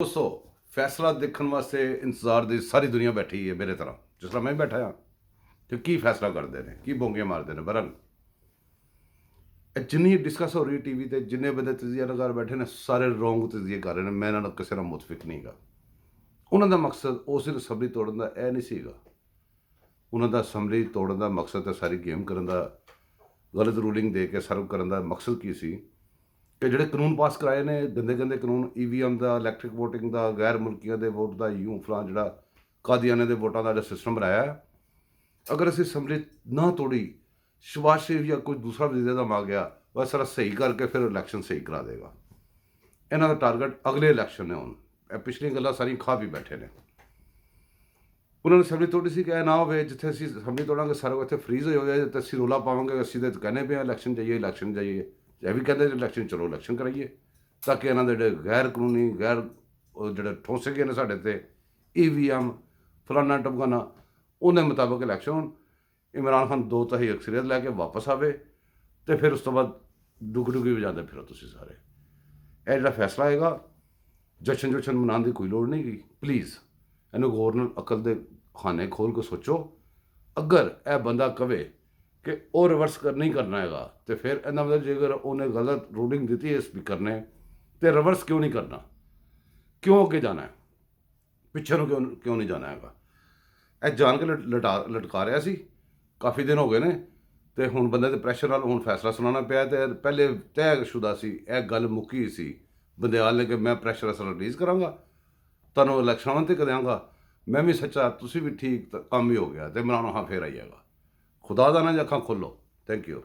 दोस्तों फैसला देखने वास्ते इंतजार की सारी दुनिया बैठी है मेरे तरह जिस तरह मैं भी बैठा हाँ तो की फैसला करते हैं की बोंगे मारते हैं बरन जिन्नी डिस्कस हो रही टीवी ते जिन्ने बंदे तजिया लगा बैठे ने सारे रोंग तजिए कर रहे हैं मैं इन्होंने किसी नाल मुतफिक नहीं गा उन्होंने मकसद उस असैम्बली तोड़न का यह नहीं सीगा उन्होंने असैम्बली तोड़न का मकसद है सारी गेम करन दा गलत रूलिंग दे के सर्व करन दा मकसद की सी कि ਜਿਹੜੇ ਕਾਨੂੰਨ ਪਾਸ ਕਰਾਏ ਨੇ ਗੰਦੇ ਗੰਦੇ ਕਾਨੂੰਨ ਈਵੀਐਮ ਦਾ ਇਲੈਕਟ੍ਰਿਕ ਵੋਟਿੰਗ ਦਾ ਗੈਰ ਮੁਲਕੀਆਂ ਦੇ ਵੋਟ ਦਾ ਯੂੰ ਫਲਾਂ ਜਿਹੜਾ ਕਾਦੀਆਨੇ ਦੇ ਵੋਟਾਂ ਦਾ ਜਿਹੜਾ ਸਿਸਟਮ ਬਣਾਇਆ ਅਗਰ ਅਸੀਂ ਅਸੈਂਬਲੀ ਨਾ ਤੋੜੀ ਸ਼ਿਵਾਜ ਸ਼ਰੀਫ ਜਾਂ ਕੋਈ ਦੂਸਰਾ ਵਜ਼ੀਰ ਆਜ਼ਮ ਆ ਗਿਆ ਬਸ ਸਾਰਾ ਸਹੀ ਕਰਕੇ ਫਿਰ ਇਲੈਕਸ਼ਨ ਸਹੀ ਕਰਾ ਦੇਗਾ ਇਹਨਾਂ ਦਾ ਟਾਰਗੇਟ ਅਗਲੇ ਇਲੈਕਸ਼ਨ ਨੇ ਹੁਣ ਇਹ ਪਿਛਲੀਆਂ ਗੱਲਾਂ ਸਾਰੀਆਂ ਖਾ ਵੀ ਬੈਠੇ ਨੇ ਉਹਨਾਂ ਨੇ ਅਸੈਂਬਲੀ ਤੋੜੀ ਸੀ ਕਿ ਇਹ ਨਾ ਹੋਵੇ ਜਿੱਥੇ ਅਸੀਂ ਅਸੈਂਬਲੀ ਤੋੜਾਂਗੇ ਸਾਰਾ ਇੱਥੇ ਫਰੀਜ਼ ਹੋ ਜਾਏ ਤੇ ਅਸੀਂ ਰੋਲਾ ਪਾਵਾਂਗੇ ਅਸੀਂ ਤੇ ਕਹਿੰਦੇ ਪਏ ਇਲੈਕਸ਼ਨ ਜਾਈਏ ਇਹ ਵੀ ਕਹਿੰਦੇ ਇਲੈਕਸ਼ਨ ਚਲੋ ਇਲੈਕਸ਼ਨ ਕਰਾਈਏ ਤਾਂ ਕਿ ਇਹਨਾਂ ਦੇ ਜਿਹੜੇ ਗੈਰ ਕਾਨੂੰਨੀ ਗੈਰ ਜਿਹੜੇ ਠੋਸੇ ਗਏ ਨੇ ਸਾਡੇ ਤੇ ਈਵੀਐਮ ਫਲਾਨਾ ਟਮਕਾਨਾ ਉਹਦੇ ਮੁਤਾਬਕ ਇਲੈਕਸ਼ਨ ਹੋਣ ਇਮਰਾਨ ਖਾਨ 2-2 ਅਕਸਰੀਅਤ ਲੈ ਕੇ ਵਾਪਸ ਆਵੇ ਤੇ ਫਿਰ ਉਸ ਤੋਂ ਬਾਅਦ ਡੁਗੀ ਵਜਾਉਂਦੇ ਫਿਰੋ ਤੁਸੀਂ ਸਾਰੇ ਇਹ ਜਿਹੜਾ ਫੈਸਲਾ ਆਏਗਾ ਜਸ਼ਨ ਮਨਾਉਣ ਦੀ ਕੋਈ ਲੋੜ ਨਹੀਂ ਗੀ ਪਲੀਜ਼ ਇਹਨੂੰ ਗੌਰ ਨਾਲ ਅਕਲ ਦੇ ਖਾਨੇ ਖੋਲ ਕੇ ਸੋਚੋ ਅਗਰ ਇਹ ਬੰਦਾ ਕਵੇ कि वो रिवर्स नहीं करना है तो फिर इन्ना मतलब जेकर उन्हें गलत रूलिंग दी है स्पीकर ने तो रिवर्स क्यों नहीं करना क्यों अगे जाना है पिछे क्यों नहीं जाना है यह जान के लटका रहा सी काफ़ी दिन हो गए ने तो हुण बंदे के प्रैशर नाल हुण फैसला सुनाना पिया तो पहले तयशुदा सी यह गल मुक्की सी बंदयाल ने कि मैं प्रैशर असल रिलीज़ कराँगा तुहानूं इलैक्शनां ते देंगा मैं भी सच्चा तुसीं भी ठीक काम ही हो गया तो इमरान खान फिर आई जाएगा खुदा दा ना अखां खोलो थैंक यू।